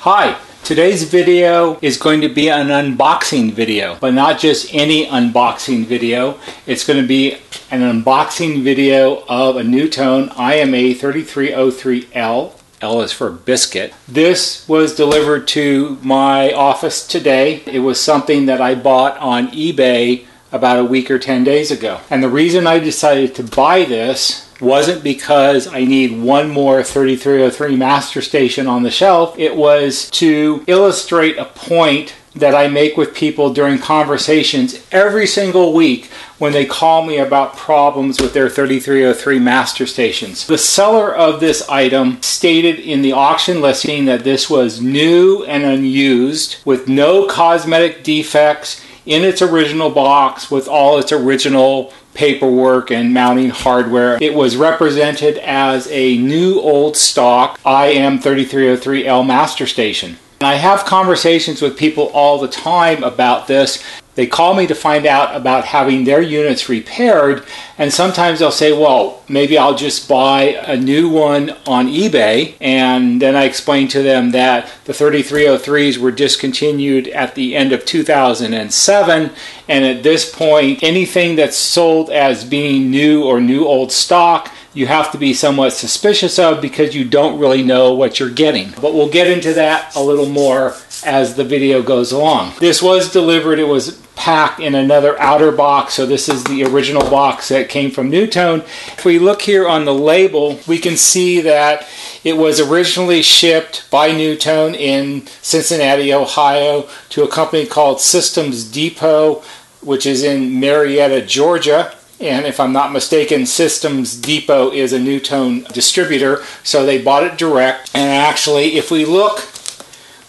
Hi, today's video is going to be an unboxing video, but not just any unboxing video. It's going to be an unboxing video of a NuTone IMA3303L. L is for biscuit. This was delivered to my office today. It was something that I bought on eBay about a week or 10 days ago. And the reason I decided to buy this wasn't because I need one more 3303 master station on the shelf. It was to illustrate a point that I make with people during conversations every single week when they call me about problems with their 3303 master stations. The seller of this item stated in the auction listing that this was new and unused with no cosmetic defects, in its original box with all its original paperwork and mounting hardware. It was represented as a new old stock IMA3303L master station. And I have conversations with people all the time about this. They call me to find out about having their units repaired, and sometimes they'll say, well, maybe I'll just buy a new one on eBay. And then I explain to them that the 3303s were discontinued at the end of 2007, and at this point anything that's sold as being new or new old stock you have to be somewhat suspicious of because you don't really know what you're getting. But we'll get into that a little more as the video goes along. This was delivered, it was packed in another outer box, so this is the original box that came from NuTone. If we look here on the label, we can see that it was originally shipped by NuTone in Cincinnati, Ohio to a company called Systems Depot, which is in Marietta, Georgia. And if I'm not mistaken, Systems Depot is a NuTone distributor, so they bought it direct. And actually, if we look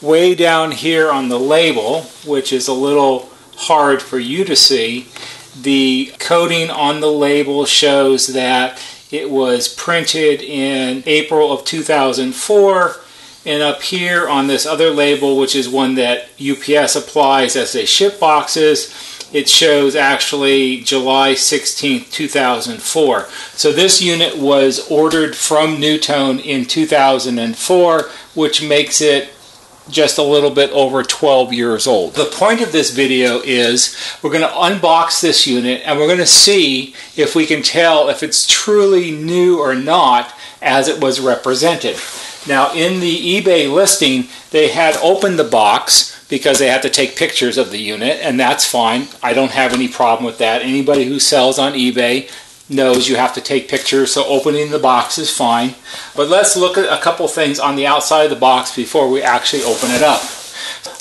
way down here on the label, which is a little hard for you to see, the coding on the label shows that it was printed in April of 2004. And up here on this other label, which is one that UPS applies as they ship boxes, it shows actually July 16th, 2004. So this unit was ordered from NuTone in 2004, which makes it just a little bit over 12 years old. The point of this video is we're going to unbox this unit and we're going to see if we can tell if it's truly new or not as it was represented. Now in the eBay listing, they had opened the box because they had to take pictures of the unit, and that's fine. I don't have any problem with that. Anybody who sells on eBay knows you have to take pictures, so opening the box is fine. But let's look at a couple things on the outside of the box before we actually open it up.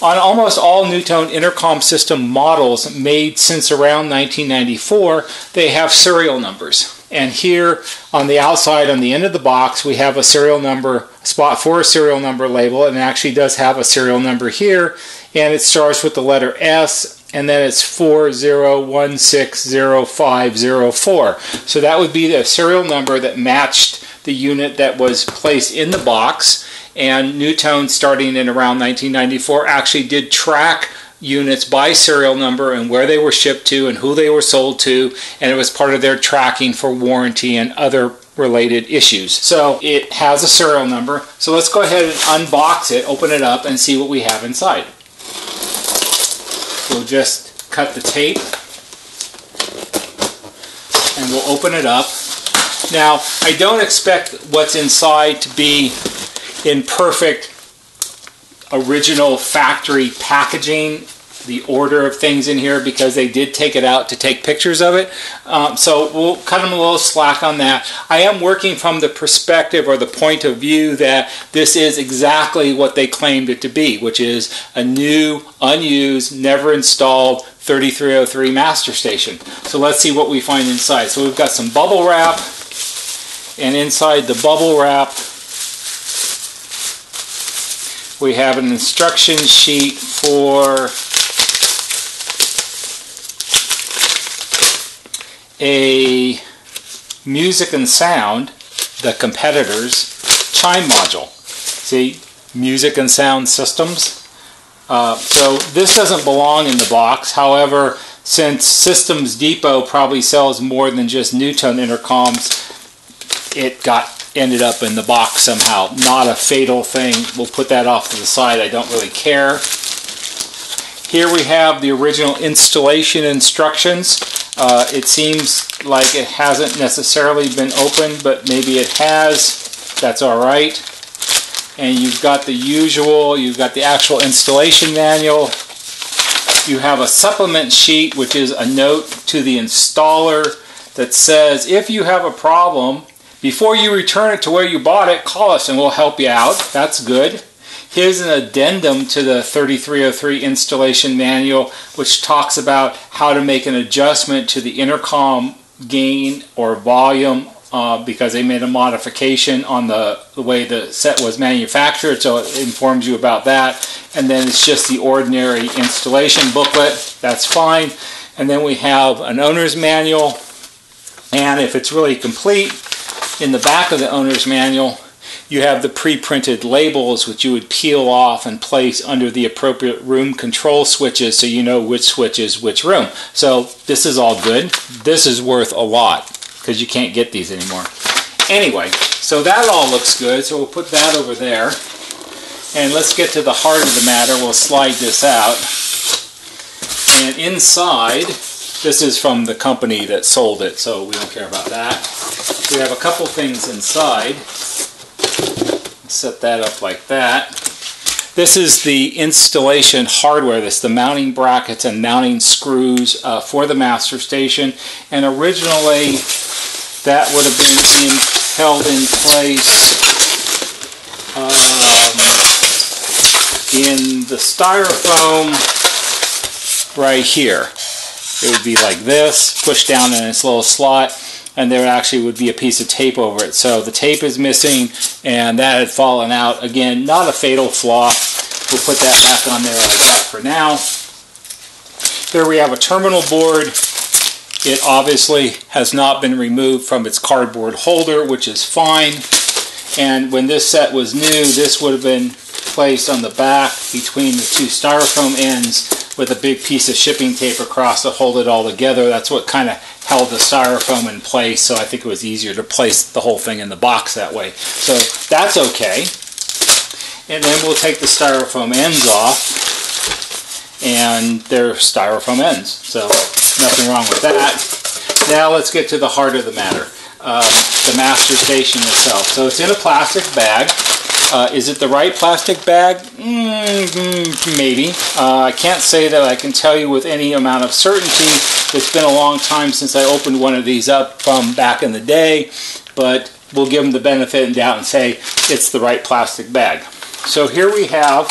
On almost all NuTone Intercom System models made since around 1994, they have serial numbers. And here on the outside, on the end of the box, we have a serial number, spot for a serial number label, and it actually does have a serial number here, and it starts with the letter S, and then it's 40160504. So that would be the serial number that matched the unit that was placed in the box, and NuTone, starting in around 1994, actually did track units by serial number and where they were shipped to and who they were sold to, and it was part of their tracking for warranty and other related issues. So it has a serial number. So let's go ahead and unbox it, open it up, and see what we have inside. We'll just cut the tape and we'll open it up. Now, I don't expect what's inside to be in perfect original factory packaging, the order of things in here, because they did take it out to take pictures of it. So we'll cut them a little slack on that. I am working from the perspective or the point of view that this is exactly what they claimed it to be, which is a new, unused, never installed 3303 master station. So let's see what we find inside. So we've got some bubble wrap, and inside the bubble wrap we have an instruction sheet for a music and sound, the competitor's Chime Module. See, music and sound systems. So this doesn't belong in the box. However, since Systems Depot probably sells more than just NuTone intercoms, it got ended up in the box somehow. Not a fatal thing. We'll put that off to the side. I don't really care. Here we have the original installation instructions. It seems like it hasn't necessarily been opened, but maybe it has. That's all right. And you've got the usual, you've got the actual installation manual. You have a supplement sheet, which is a note to the installer that says, if you have a problem, before you return it to where you bought it, call us and we'll help you out. That's good. Here's an addendum to the 3303 installation manual, which talks about how to make an adjustment to the intercom gain or volume because they made a modification on the way the set was manufactured, so it informs you about that. And then it's just the ordinary installation booklet. That's fine. And then we have an owner's manual, and if it's really complete, in the back of the owner's manual you have the pre-printed labels, which you would peel off and place under the appropriate room control switches so you know which switch is which room. So this is all good. This is worth a lot because you can't get these anymore. Anyway, so that all looks good, so we'll put that over there. And let's get to the heart of the matter. We'll slide this out. And inside, this is from the company that sold it, so we don't care about that. We have a couple things inside. Set that up like that. This is the installation hardware. This is the mounting brackets and mounting screws for the master station. And originally that would have been held in place in the styrofoam right here. It would be like this, pushed down in this little slot, and there actually would be a piece of tape over it. So the tape is missing, and that had fallen out. Again, not a fatal flaw. We'll put that back on there like that for now. Here we have a terminal board. It obviously has not been removed from its cardboard holder, which is fine. And when this set was new, this would have been placed on the back between the two styrofoam ends with a big piece of shipping tape across to hold it all together. That's what kind of held the styrofoam in place, so I think it was easier to place the whole thing in the box that way. So that's okay. And then we'll take the styrofoam ends off, and they're styrofoam ends, so nothing wrong with that. Now let's get to the heart of the matter, the master station itself. So it's in a plastic bag. Is it the right plastic bag? Maybe. I can't say that I can tell you with any amount of certainty. It's been a long time since I opened one of these up from back in the day, but we'll give them the benefit of the doubt and say it's the right plastic bag. So here we have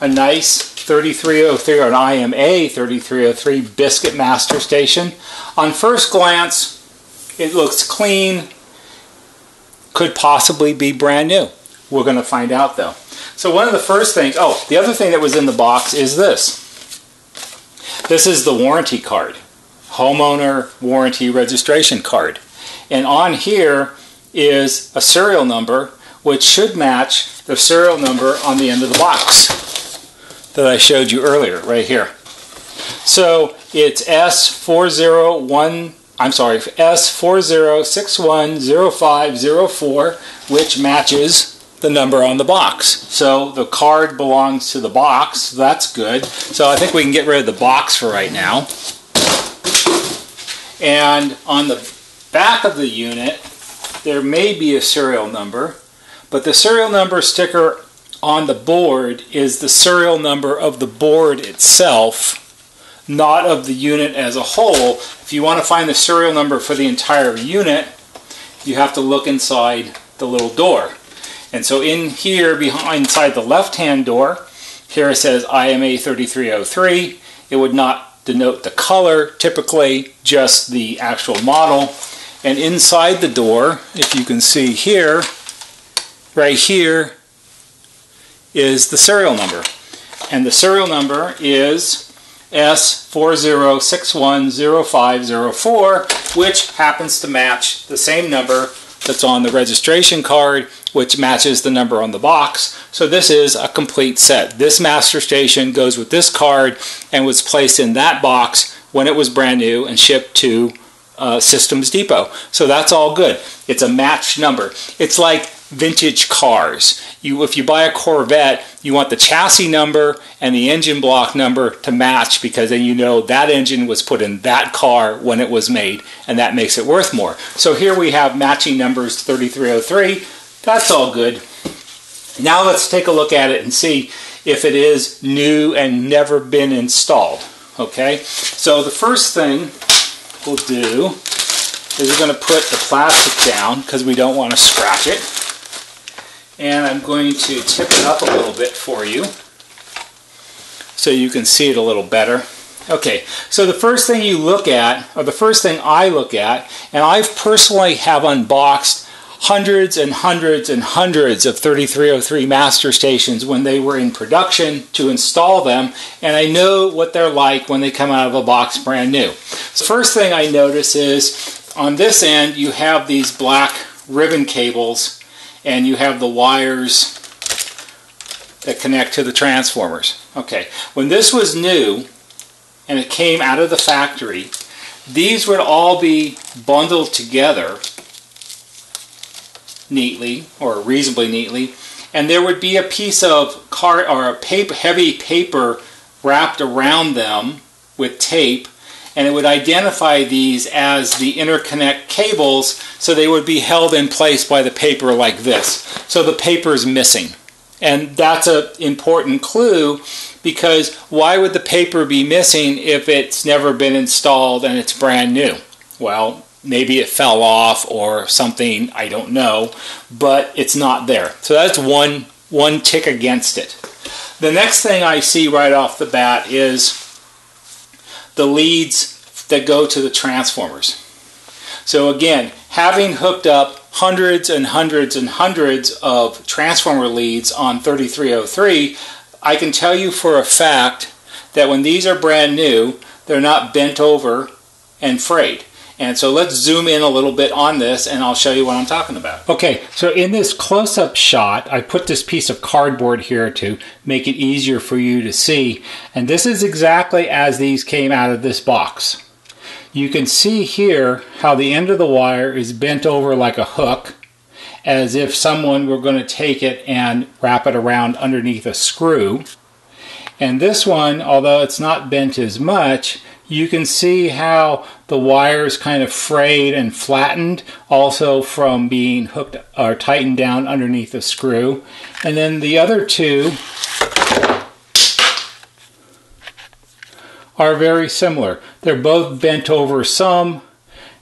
a nice 3303 or an IMA3303 biscuit master station. On first glance, it looks clean, could possibly be brand new. We're going to find out though. So one of the first things, the other thing that was in the box is this. This is the warranty card, homeowner warranty registration card. And on here is a serial number which should match the serial number on the end of the box that I showed you earlier, right here. So it's S40610504, which matches the number on the box. So the card belongs to the box. That's good. So I think we can get rid of the box for right now. And on the back of the unit, there may be a serial number, but the serial number sticker on the board is the serial number of the board itself, not of the unit as a whole. If you want to find the serial number for the entire unit, you have to look inside the little door. And so in here, inside the left-hand door, here it says IMA3303. It would not denote the color, typically just the actual model. And inside the door, if you can see here, right here, is the serial number. And the serial number is S40610504, which happens to match the same number that's on the registration card, which matches the number on the box. So this is a complete set. This master station goes with this card and was placed in that box when it was brand new and shipped to Systems Depot. So that's all good. It's a matched number. It's like vintage cars. If you buy a Corvette, you want the chassis number and the engine block number to match, because then you know that engine was put in that car when it was made, and that makes it worth more. So here we have matching numbers 3303. That's all good. Now let's take a look at it and see if it is new and never been installed. Okay, so the first thing we'll do is we're going to put the plastic down because we don't want to scratch it. And I'm going to tip it up a little bit for you so you can see it a little better. Okay, so the first thing you look at, or the first thing I look at, and I've personally have unboxed hundreds and hundreds and hundreds of 3303 master stations when they were in production to install them, and I know what they're like when they come out of a box brand new. So first thing I notice is on this end you have these black ribbon cables, and you have the wires that connect to the transformers. Okay, when this was new and it came out of the factory, these would all be bundled together neatly, or reasonably neatly, and there would be a piece of heavy paper wrapped around them with tape, and it would identify these as the interconnect cables, so they would be held in place by the paper like this. So the paper is missing. And that's an important clue, because why would the paper be missing if it's never been installed and it's brand new? Well, maybe it fell off or something, I don't know, but it's not there. So that's one tick against it. The next thing I see right off the bat is the leads that go to the transformers. So again, having hooked up hundreds and hundreds and hundreds of transformer leads on 3303, I can tell you for a fact that when these are brand new, they're not bent over and frayed. And so let's zoom in a little bit on this and I'll show you what I'm talking about. Okay, so in this close-up shot, I put this piece of cardboard here to make it easier for you to see. And this is exactly as these came out of this box. You can see here how the end of the wire is bent over like a hook, as if someone were going to take it and wrap it around underneath a screw. And this one, although it's not bent as much, you can see how the wire is kind of frayed and flattened, also from being hooked or tightened down underneath a screw. And then the other two are very similar. They're both bent over some,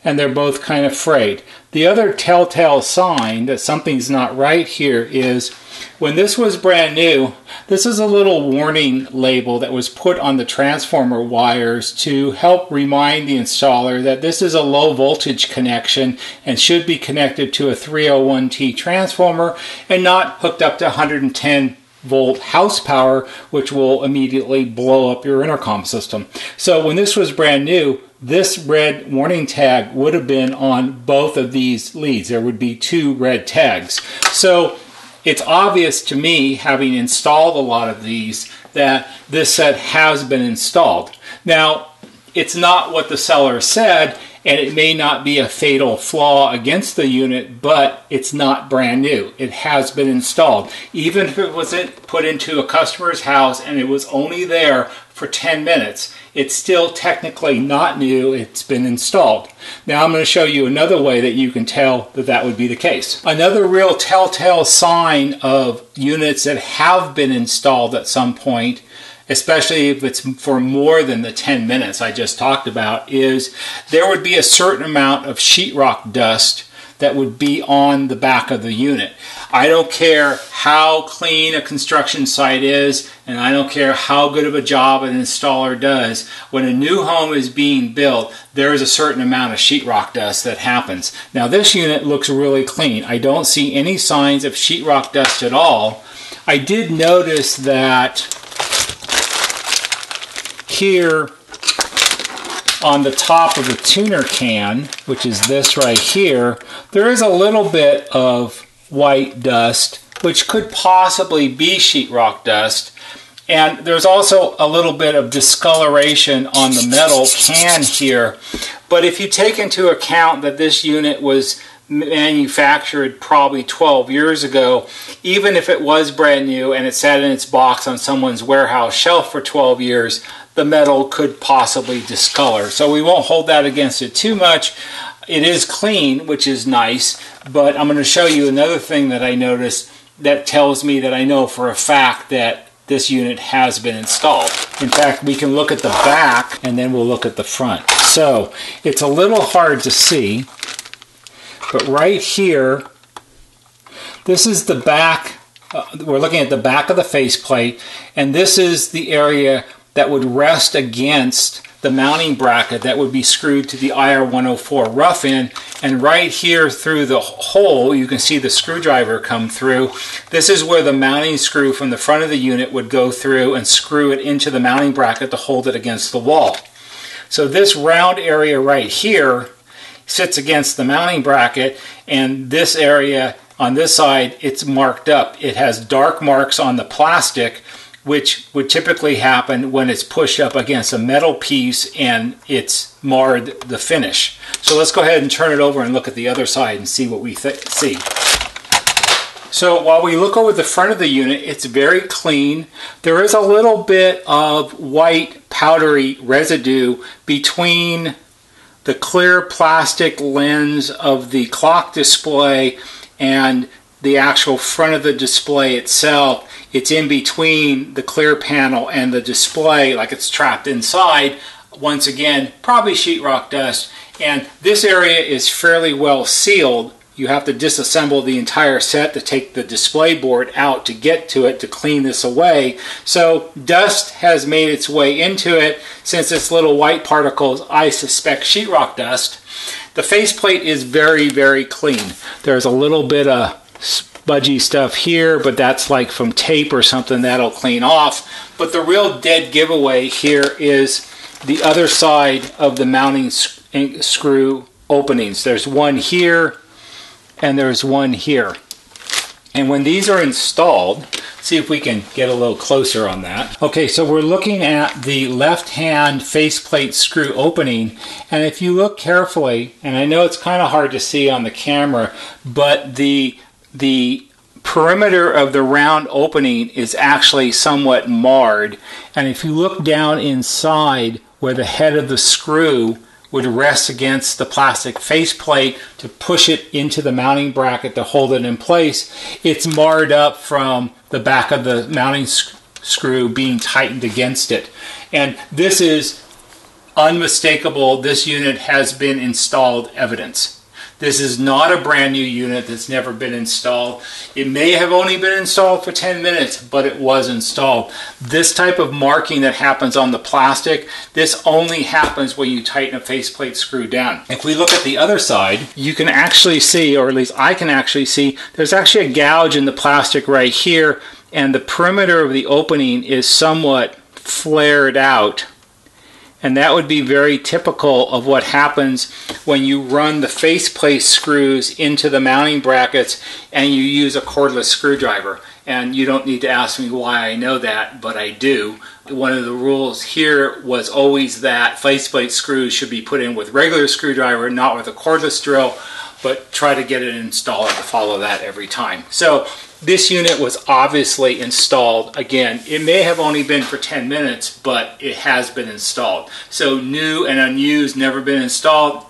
and they're both kind of frayed. The other telltale sign that something's not right here is when this was brand new, this is a little warning label that was put on the transformer wires to help remind the installer that this is a low voltage connection and should be connected to a 301T transformer and not hooked up to 110 volt house power, which will immediately blow up your intercom system. So when this was brand new, this red warning tag would have been on both of these leads. There would be two red tags. So it's obvious to me, having installed a lot of these, that this set has been installed. Now, it's not what the seller said, and it may not be a fatal flaw against the unit, but it's not brand new. It has been installed. Even if it wasn't put into a customer's house and it was only there for 10 minutes, it's still technically not new. It's been installed. Now I'm going to show you another way that you can tell that that would be the case. Another real telltale sign of units that have been installed at some point, especially if it's for more than the 10 minutes I just talked about, is there would be a certain amount of sheetrock dust that would be on the back of the unit. I don't care how clean a construction site is, and I don't care how good of a job an installer does. When a new home is being built, there is a certain amount of sheetrock dust that happens. Now this unit looks really clean. I don't see any signs of sheetrock dust at all. I did notice that here on the top of the tuner can, which is this right here, there is a little bit of white dust, which could possibly be sheetrock dust. And there's also a little bit of discoloration on the metal can here. But if you take into account that this unit was manufactured probably 12 years ago, even if it was brand new and it sat in its box on someone's warehouse shelf for 12 years, the metal could possibly discolor. So we won't hold that against it too much. It is clean, which is nice, but I'm going to show you another thing that I noticed that tells me that I know for a fact that this unit has been installed. In fact, we can look at the back and then we'll look at the front. So it's a little hard to see, but right here, this is the back. We're looking at the back of the faceplate, and this is the area that would rest against the mounting bracket that would be screwed to the IR104 rough end. And right here through the hole, you can see the screwdriver come through. This is where the mounting screw from the front of the unit would go through and screw it into the mounting bracket to hold it against the wall. So this round area right here sits against the mounting bracket, and this area on this side, it's marked up. It has dark marks on the plastic, which would typically happen when it's pushed up against a metal piece and it's marred the finish. So let's go ahead and turn it over and look at the other side and see what we see. So while we look over the front of the unit, it's very clean. There is a little bit of white powdery residue between the clear plastic lens of the clock display and the actual front of the display itself. It's in between the clear panel and the display, like it's trapped inside. Once again, probably sheetrock dust. And this area is fairly well sealed. You have to disassemble the entire set to take the display board out to get to it to clean this away. So dust has made its way into it. Since it's little white particles, I suspect sheetrock dust. The faceplate is very, very clean. There's a little bit of smudgy stuff here, but that's like from tape or something that'll clean off. But the real dead giveaway here is the other side of the mounting screw openings. There's one here and there's one here. And when these are installed, see if we can get a little closer on that. Okay, so we're looking at the left-hand faceplate screw opening, and if you look carefully, and I know it's kind of hard to see on the camera, but the perimeter of the round opening is actually somewhat marred. And if you look down inside where the head of the screw would rest against the plastic faceplate to push it into the mounting bracket to hold it in place, it's marred up from the back of the mounting screw being tightened against it. And this is unmistakable. This unit has been installed evidence. This is not a brand new unit that's never been installed. It may have only been installed for 10 minutes, but it was installed. This type of marking that happens on the plastic, this only happens when you tighten a faceplate screw down. If we look at the other side, you can actually see, or at least I can actually see, there's actually a gouge in the plastic right here, and the perimeter of the opening is somewhat flared out. And that would be very typical of what happens when you run the faceplate screws into the mounting brackets and you use a cordless screwdriver. And you don't need to ask me why I know that, but I do. One of the rules here was always that faceplate screws should be put in with regular screwdriver, not with a cordless drill, but try to get an installer to follow that every time. So this unit was obviously installed. Again, it may have only been for 10 minutes, but it has been installed. So new and unused, never been installed.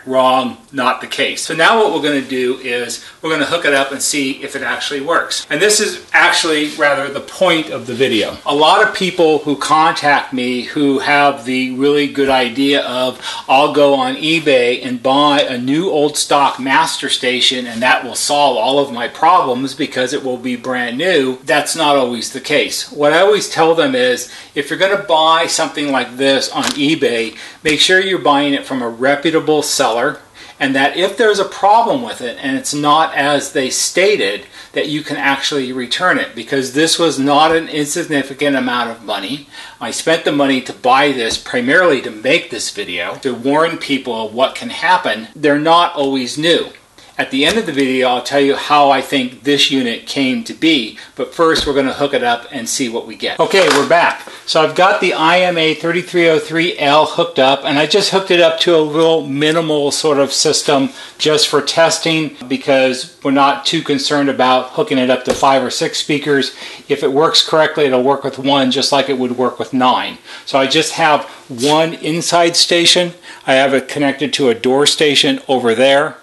Wrong, not the case. So now what we're going to do is we're going to hook it up and see if it actually works. And this is actually rather the point of the video. A lot of people who contact me who have the really good idea of, I'll go on eBay and buy a new old stock master station and that will solve all of my problems because it will be brand new. That's not always the case. What I always tell them is, if you're going to buy something like this on eBay, make sure you're buying it from a reputable seller, and that if there's a problem with it and it's not as they stated, that you can actually return it, because this was not an insignificant amount of money. I spent the money to buy this primarily to make this video, to warn people of what can happen. They're not always new. At the end of the video, I'll tell you how I think this unit came to be, but first we're going to hook it up and see what we get. Okay, we're back. So I've got the IMA3303L hooked up, and I just hooked it up to a little minimal sort of system just for testing because we're not too concerned about hooking it up to 5 or 6 speakers. If it works correctly, it'll work with 1 just like it would work with 9. So I just have one inside station. I have it connected to a door station over there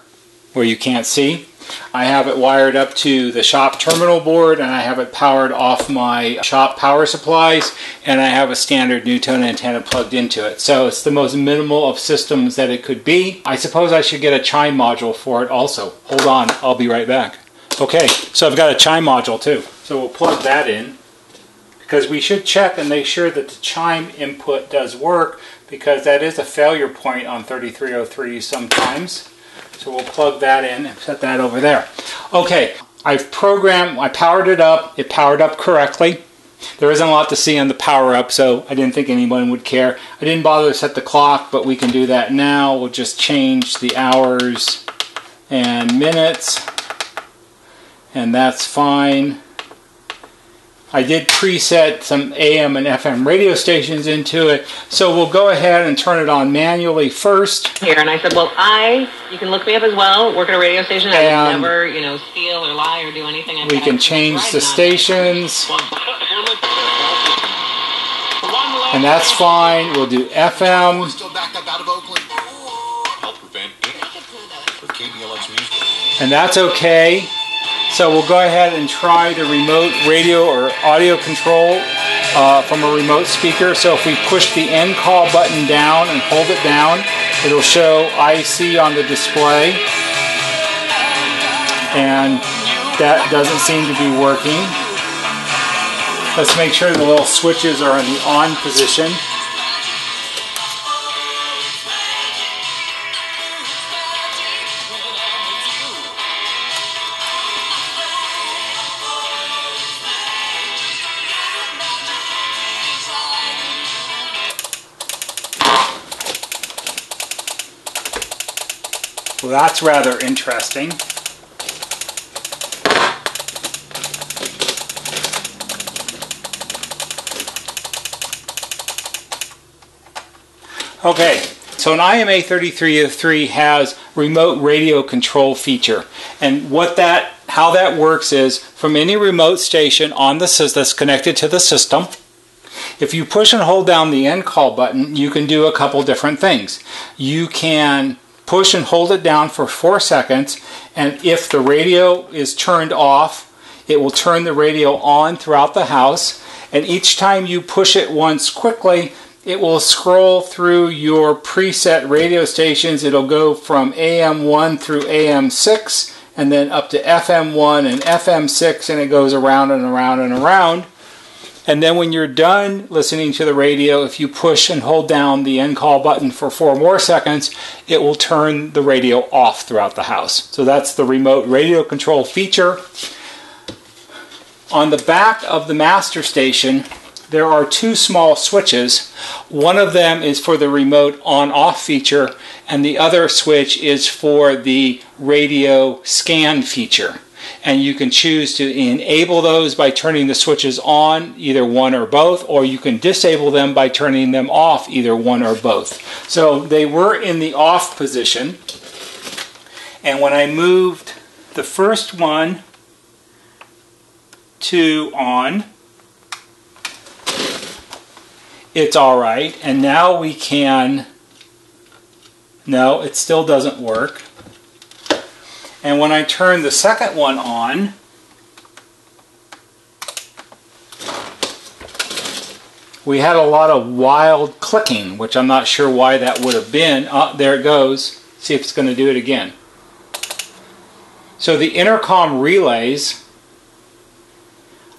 where you can't see. I have it wired up to the shop terminal board, and I have it powered off my shop power supplies, and I have a standard NuTone antenna plugged into it. So it's the most minimal of systems that it could be. I suppose I should get a Chime module for it also. Hold on, I'll be right back. Okay, so I've got a Chime module too. So we'll plug that in, because we should check and make sure that the Chime input does work, because that is a failure point on 3303 sometimes. So we'll plug that in and set that over there. Okay, I powered it up. It powered up correctly. There isn't a lot to see on the power up, so I didn't think anyone would care. I didn't bother to set the clock, but we can do that now. We'll just change the hours and minutes, and that's fine. I did preset some AM and FM radio stations into it, so we'll go ahead and turn it on manually first. Here, and I said, well, you can look me up as well, work at a radio station. I would never, steal or lie or do anything. We can change the stations, and that's fine. We'll do FM. And that's okay. So we'll go ahead and try the remote radio or audio control from a remote speaker. So if we push the end call button down and hold it down, it'll show IC on the display. And that doesn't seem to be working. Let's make sure the little switches are in the on position. Well, that's rather interesting. Okay, so an IMA3303 has remote radio control feature, and how that works is from any remote station on the system that's connected to the system, if you push and hold down the end call button, you can do a couple different things. You can push and hold it down for 4 seconds, and if the radio is turned off, it will turn the radio on throughout the house, and each time you push it once quickly, it will scroll through your preset radio stations. It'll go from AM1 through AM6, and then up to FM1 and FM6, and it goes around and around and around. And then when you're done listening to the radio, if you push and hold down the end call button for 4 more seconds, it will turn the radio off throughout the house. So that's the remote radio control feature. On the back of the master station, there are 2 small switches. One of them is for the remote on-off feature, and the other switch is for the radio scan feature. And you can choose to enable those by turning the switches on, either one or both, or you can disable them by turning them off, either one or both. So they were in the off position, and when I moved the first one to on, it's alright, and now we can, no, it still doesn't work. And when I turn the second one on, we had a lot of wild clicking, which I'm not sure why that would have been. There it goes. See if it's going to do it again. So the intercom relays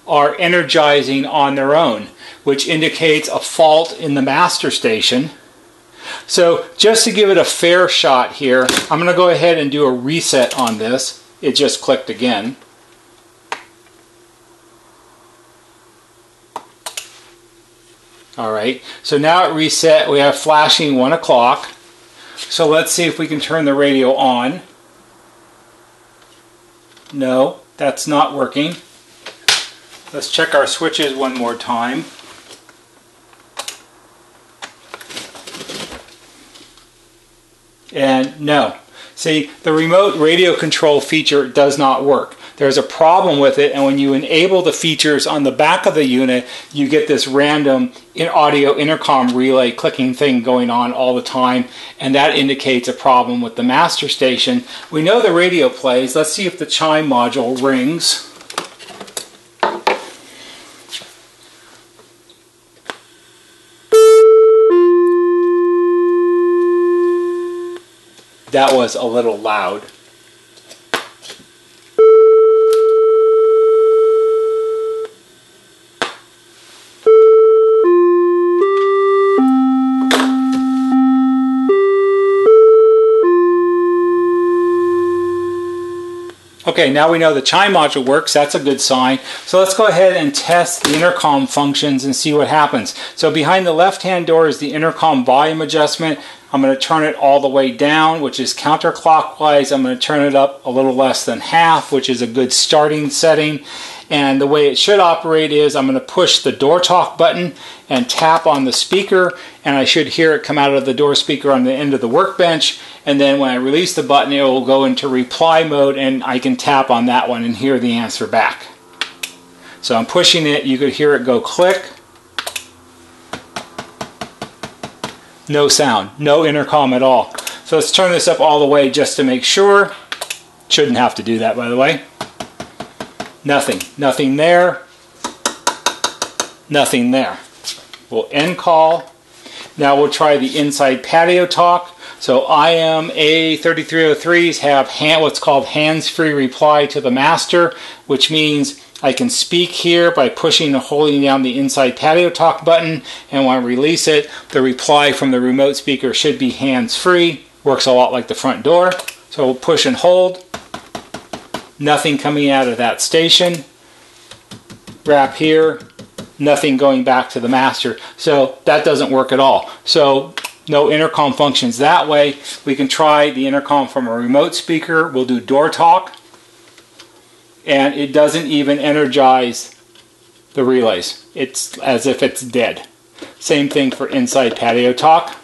are energizing on their own, which indicates a fault in the master station. So just to give it a fair shot here, I'm going to go ahead and do a reset on this. It just clicked again. Alright, so now it reset. We have flashing 1 o'clock. So let's see if we can turn the radio on. No, that's not working. Let's check our switches one more time. And no. See, the remote radio control feature does not work. There's a problem with it, and when you enable the features on the back of the unit, you get this random audio intercom relay clicking thing going on all the time, and that indicates a problem with the master station. We know the radio plays. Let's see if the Chime module rings. That was a little loud. Okay, now we know the Chime module works. That's a good sign. So let's go ahead and test the intercom functions and see what happens. So behind the left-hand door is the intercom volume adjustment. I'm going to turn it all the way down, which is counterclockwise. I'm going to turn it up a little less than half, which is a good starting setting. And the way it should operate is I'm going to push the door talk button and tap on the speaker, and I should hear it come out of the door speaker on the end of the workbench. And then when I release the button, it will go into reply mode, and I can tap on that one and hear the answer back. So I'm pushing it. You could hear it go click. No sound, no intercom at all. So let's turn this up all the way just to make sure. Shouldn't have to do that, by the way. Nothing. Nothing there. Nothing there. We'll end call. Now we'll try the inside patio talk. So IMA3303s have what's called hands-free reply to the master, which means I can speak here by pushing and holding down the inside patio talk button, and when I release it, the reply from the remote speaker should be hands-free. Works a lot like the front door. So we'll push and hold. Nothing coming out of that station. Wrap here. Nothing going back to the master. So that doesn't work at all. So no intercom functions that way. We can try the intercom from a remote speaker. We'll do door talk. And it doesn't even energize the relays. It's as if it's dead. Same thing for inside patio talk.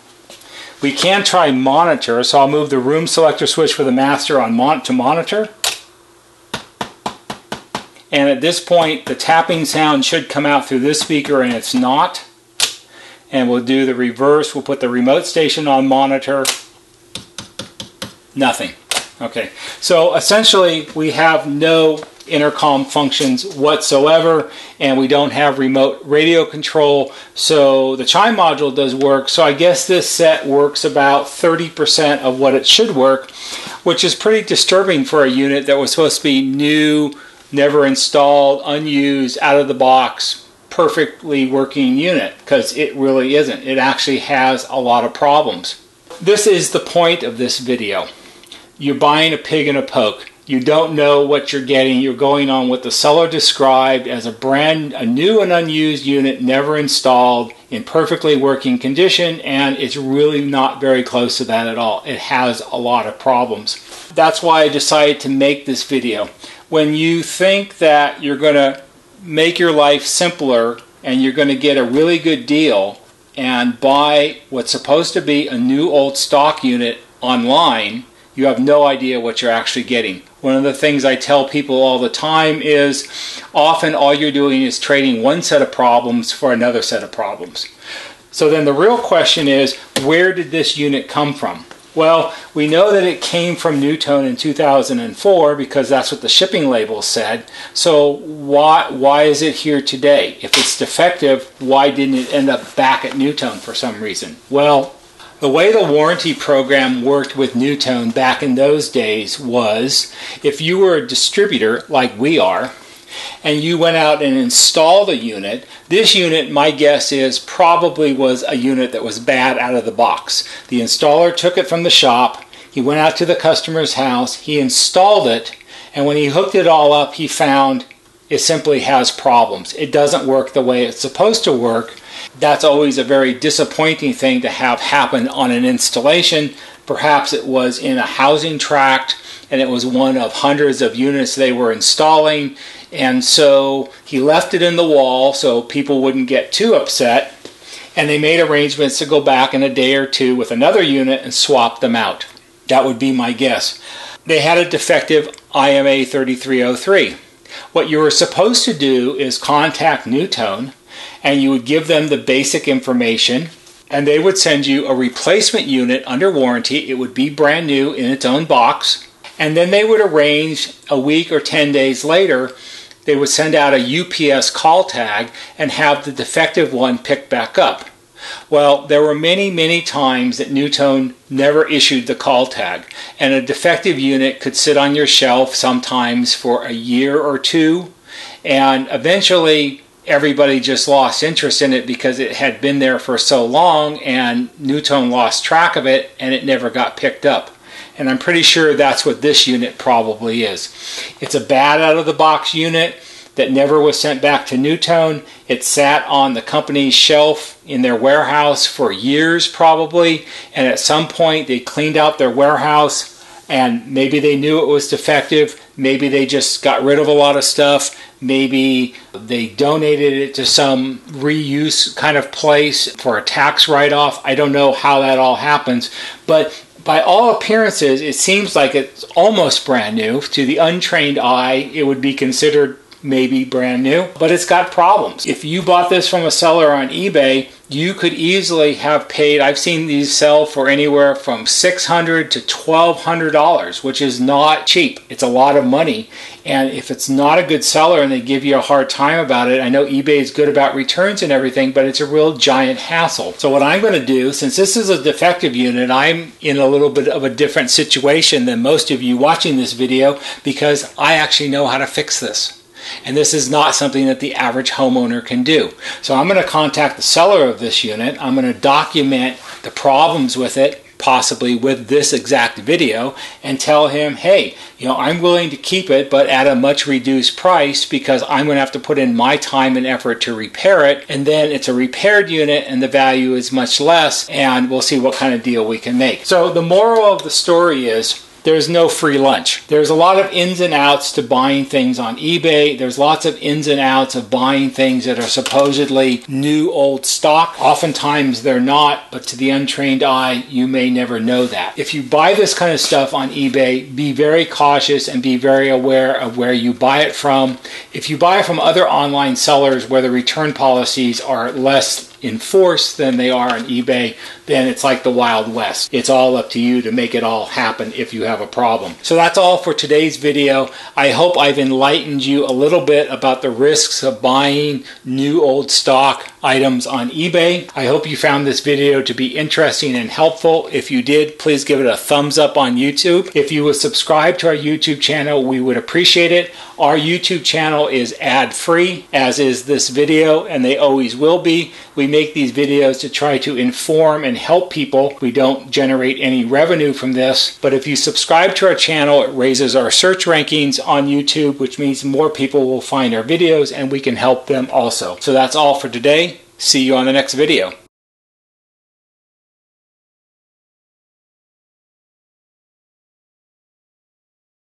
We can try monitor, so I'll move the room selector switch for the master on to monitor. And at this point, the tapping sound should come out through this speaker, and it's not. And we'll do the reverse. We'll put the remote station on monitor. Nothing. Okay, so essentially we have no intercom functions whatsoever, and we don't have remote radio control. So the Chime module does work. So I guess this set works about 30% of what it should work, which is pretty disturbing for a unit that was supposed to be new, never installed, unused, out of the box, perfectly working unit, because it really isn't. It actually has a lot of problems. This is the point of this video. You're buying a pig in a poke. You don't know what you're getting. You're going on what the seller described as a new and unused unit, never installed, in perfectly working condition, and it's really not very close to that at all. It has a lot of problems. That's why I decided to make this video. When you think that you're going to make your life simpler and you're going to get a really good deal and buy what's supposed to be a new old stock unit online, you have no idea what you're actually getting. One of the things I tell people all the time is often all you're doing is trading one set of problems for another set of problems. So then the real question is, where did this unit come from? Well, we know that it came from NuTone in 2004 because that's what the shipping label said. So why is it here today? If it's defective, why didn't it end up back at NuTone for some reason? Well, the way the warranty program worked with NuTone back in those days was if you were a distributor like we are, and you went out and installed a unit, this unit, my guess is, probably was a unit that was bad out of the box. The installer took it from the shop, he went out to the customer's house, he installed it, and when he hooked it all up, he found it simply has problems. It doesn't work the way it's supposed to work. That's always a very disappointing thing to have happen on an installation. Perhaps it was in a housing tract and it was one of hundreds of units they were installing. And so he left it in the wall so people wouldn't get too upset. And they made arrangements to go back in a day or two with another unit and swap them out. That would be my guess. They had a defective IMA3303. What you were supposed to do is contact NuTone, and you would give them the basic information, and they would send you a replacement unit under warranty. It would be brand new in its own box, and then they would arrange a week or 10 days later, they would send out a UPS call tag and have the defective one picked back up. Well, there were many times that NuTone never issued the call tag, and a defective unit could sit on your shelf sometimes for a year or two, and eventually everybody just lost interest in it because it had been there for so long, and NuTone lost track of it and it never got picked up. And I'm pretty sure that's what this unit probably is. It's a bad out-of-the-box unit that never was sent back to NuTone. It sat on the company's shelf in their warehouse for years probably, and at some point they cleaned out their warehouse, and maybe they knew it was defective, maybe they just got rid of a lot of stuff, maybe they donated it to some reuse kind of place for a tax write-off. I don't know how that all happens, but by all appearances, it seems like it's almost brand new. To the untrained eye, it would be considered maybe brand new, but it's got problems. If you bought this from a seller on eBay, you could easily have paid, I've seen these sell for anywhere from $600 to $1,200, which is not cheap. It's a lot of money. And if it's not a good seller and they give you a hard time about it, I know eBay is good about returns and everything, but it's a real giant hassle. So what I'm going to do, since this is a defective unit, I'm in a little bit of a different situation than most of you watching this video because I actually know how to fix this. And this is not something that the average homeowner can do. So I'm going to contact the seller of this unit. I'm going to document the problems with it, possibly with this exact video, and tell him, hey, I'm willing to keep it, but at a much reduced price because I'm going to have to put in my time and effort to repair it. And then it's a repaired unit and the value is much less, and we'll see what kind of deal we can make. So the moral of the story is, there's no free lunch. There's a lot of ins and outs to buying things on eBay. There's lots of ins and outs of buying things that are supposedly new old stock. Oftentimes they're not, but to the untrained eye, you may never know that. If you buy this kind of stuff on eBay, be very cautious and be very aware of where you buy it from. If you buy from other online sellers where the return policies are less enforced than they are on eBay, then it's like the Wild West. It's all up to you to make it all happen if you have a problem. So that's all for today's video. I hope I've enlightened you a little bit about the risks of buying new old stock items on eBay. I hope you found this video to be interesting and helpful. If you did, please give it a thumbs up on YouTube. If you would subscribe to our YouTube channel, we would appreciate it. Our YouTube channel is ad-free, as is this video, and they always will be. We make these videos to try to inform and help people. We don't generate any revenue from this, but if you subscribe to our channel, it raises our search rankings on YouTube, which means more people will find our videos and we can help them also. So that's all for today. See you on the next video.